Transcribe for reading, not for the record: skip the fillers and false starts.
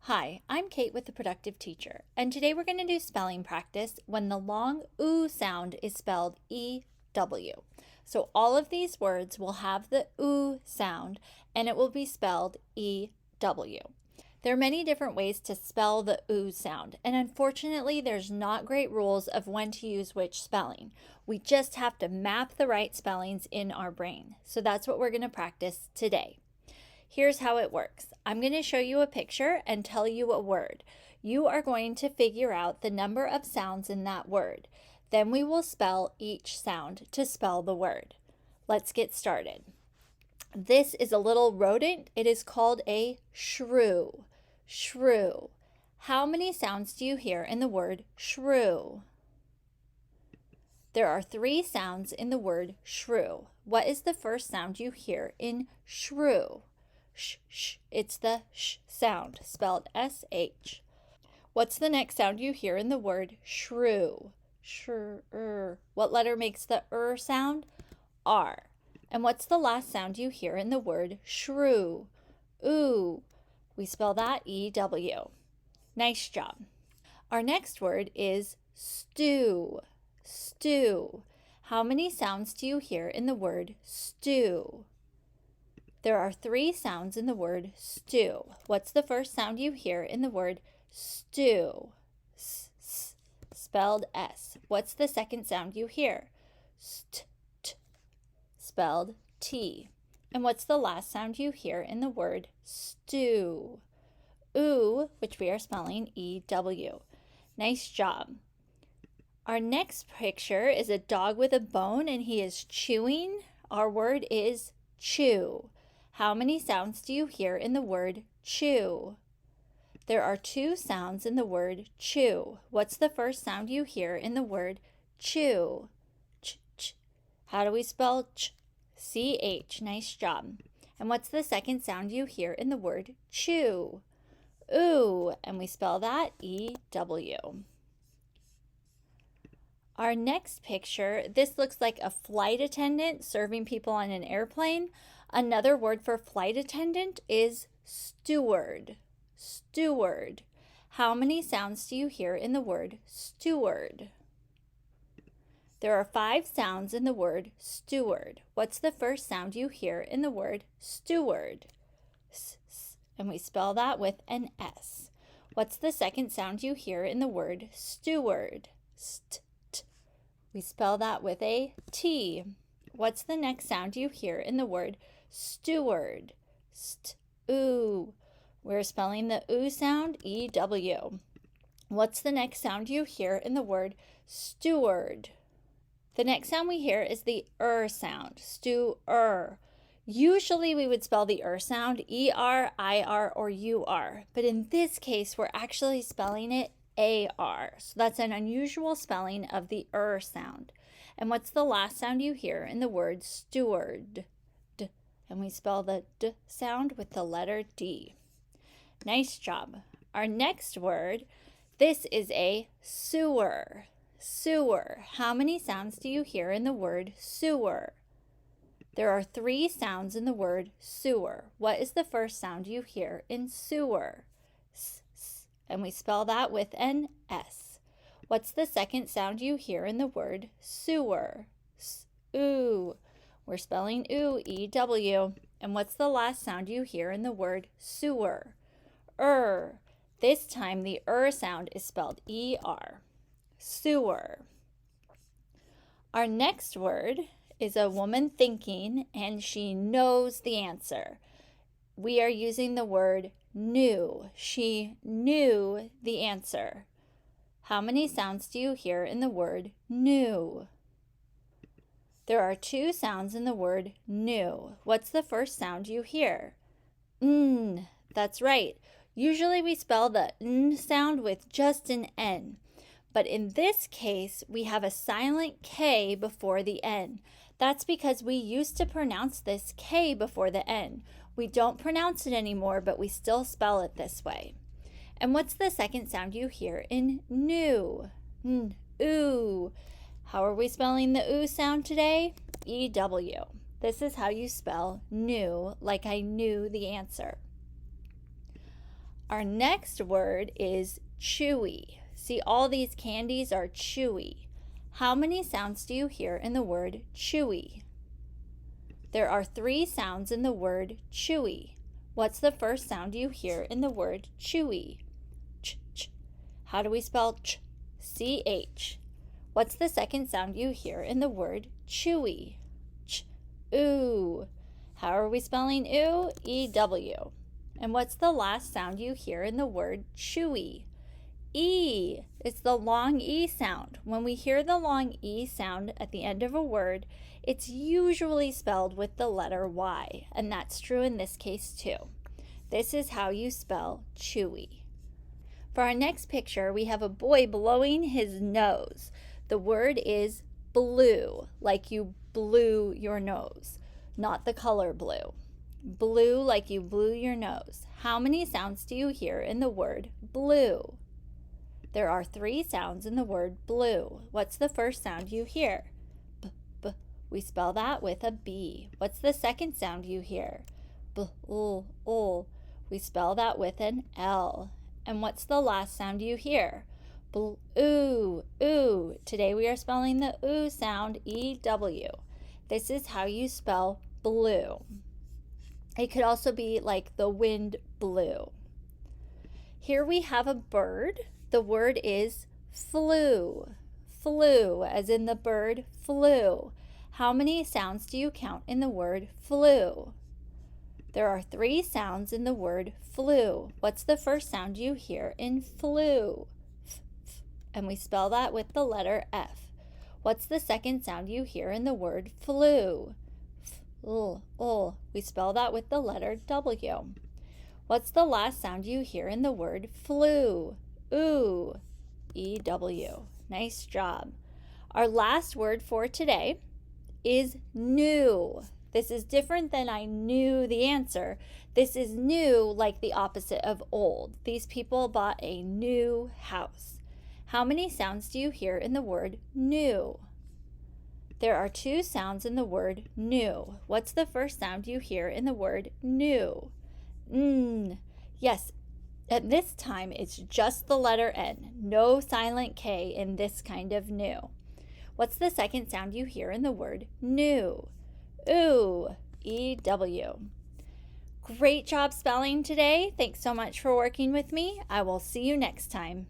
Hi, I'm Kate with The Productive Teacher, and today we're going to do spelling practice when the long oo sound is spelled E-W. So all of these words will have the oo sound, and it will be spelled E-W. There are many different ways to spell the oo sound, and unfortunately there's not great rules of when to use which spelling. We just have to map the right spellings in our brain. So that's what we're going to practice today. Here's how it works. I'm going to show you a picture and tell you a word. You are going to figure out the number of sounds in that word. Then we will spell each sound to spell the word. Let's get started. This is a little rodent. It is called a shrew. Shrew. How many sounds do you hear in the word shrew? There are 3 sounds in the word shrew. What is the first sound you hear in shrew? Sh, sh. It's the sh sound, spelled S-H. What's the next sound you hear in the word shrew? Shr. What letter makes the sound? R. And what's the last sound you hear in the word shrew? Ooh. We spell that E-W. Nice job. Our next word is stew. Stew. How many sounds do you hear in the word stew? There are 3 sounds in the word stew. What's the first sound you hear in the word stew? S, s, spelled S. What's the second sound you hear? St, t, spelled T. And what's the last sound you hear in the word stew? Ooh, which we are spelling E-W. Nice job. Our next picture is a dog with a bone and he is chewing. Our word is chew. How many sounds do you hear in the word chew? There are 2 sounds in the word chew. What's the first sound you hear in the word chew? Ch, ch. How do we spell ch? C-H. Nice job. And what's the second sound you hear in the word chew? Ooh. And we spell that E-W. Our next picture, this looks like a flight attendant serving people on an airplane. Another word for flight attendant is steward. Steward. How many sounds do you hear in the word steward? There are 5 sounds in the word steward. What's the first sound you hear in the word steward? S, s, and we spell that with an S. What's the second sound you hear in the word steward? St, t. We spell that with a T. What's the next sound you hear in the word steward? St, ooh. We're spelling the oo sound, E-W. What's the next sound you hear in the word steward? The next sound we hear is the sound, stew-er. Usually we would spell the sound E-R, I-R, or U-R, but in this case we're actually spelling it A-R. So that's an unusual spelling of the sound. And what's the last sound you hear in the word steward? D. And we spell the D sound with the letter D. Nice job. Our next word, this is a sewer. Sewer. How many sounds do you hear in the word sewer? There are 3 sounds in the word sewer. What is the first sound you hear in sewer? S, s, and we spell that with an S. What's the second sound you hear in the word sewer? S, ooh. We're spelling ooh, E-W. And what's the last sound you hear in the word sewer? This time the sound is spelled E-R. Sewer. Our next word is a woman thinking and she knows the answer. We are using the word knew. She knew the answer. How many sounds do you hear in the word knew? There are 2 sounds in the word knew. What's the first sound you hear? N. That's right. Usually we spell the N sound with just an N. But in this case, we have a silent K before the N. That's because we used to pronounce this K before the N. We don't pronounce it anymore, but we still spell it this way. And what's the second sound you hear in new? N, ooh. How are we spelling the oo sound today? E-W. This is how you spell new, like I knew the answer. Our next word is chewy. See, all these candies are chewy. How many sounds do you hear in the word chewy? There are 3 sounds in the word chewy. What's the first sound you hear in the word chewy? Ch, ch. How do we spell ch? C-H. What's the second sound you hear in the word chewy? Ch, ooh. How are we spelling ooh? E-W. And what's the last sound you hear in the word chewy? E. It's the long E sound. When we hear the long E sound at the end of a word, it's usually spelled with the letter Y, and that's true in this case too. This is how you spell chewy. For our next picture, we have a boy blowing his nose. The word is blue, like you blew your nose, not the color blue. Blue, like you blew your nose. How many sounds do you hear in the word blue? There are 3 sounds in the word blue. What's the first sound you hear? B, b. We spell that with a B. What's the second sound you hear? B, l, l. We spell that with an L. And what's the last sound you hear? B, ooh, ooh. Today we are spelling the ooh sound, E-W. This is how you spell blue. It could also be like the wind blew. Here we have a bird. The word is flew. Flew, as in the bird flew. How many sounds do you count in the word flew? There are 3 sounds in the word flew. What's the first sound you hear in flew? F, f, and we spell that with the letter F. What's the second sound you hear in the word flew? F, l, l. We spell that with the letter W. What's the last sound you hear in the word flew? Ooh, E-W. Nice job. Our last word for today is new. This is different than I knew the answer. This is new, like the opposite of old. These people bought a new house. How many sounds do you hear in the word new? There are 2 sounds in the word new. What's the first sound you hear in the word new? N. Yes, at this time it's just the letter N. No silent K in this kind of new. What's the second sound you hear in the word new? Ooh, E-W. Great job spelling today. Thanks so much for working with me. I will see you next time.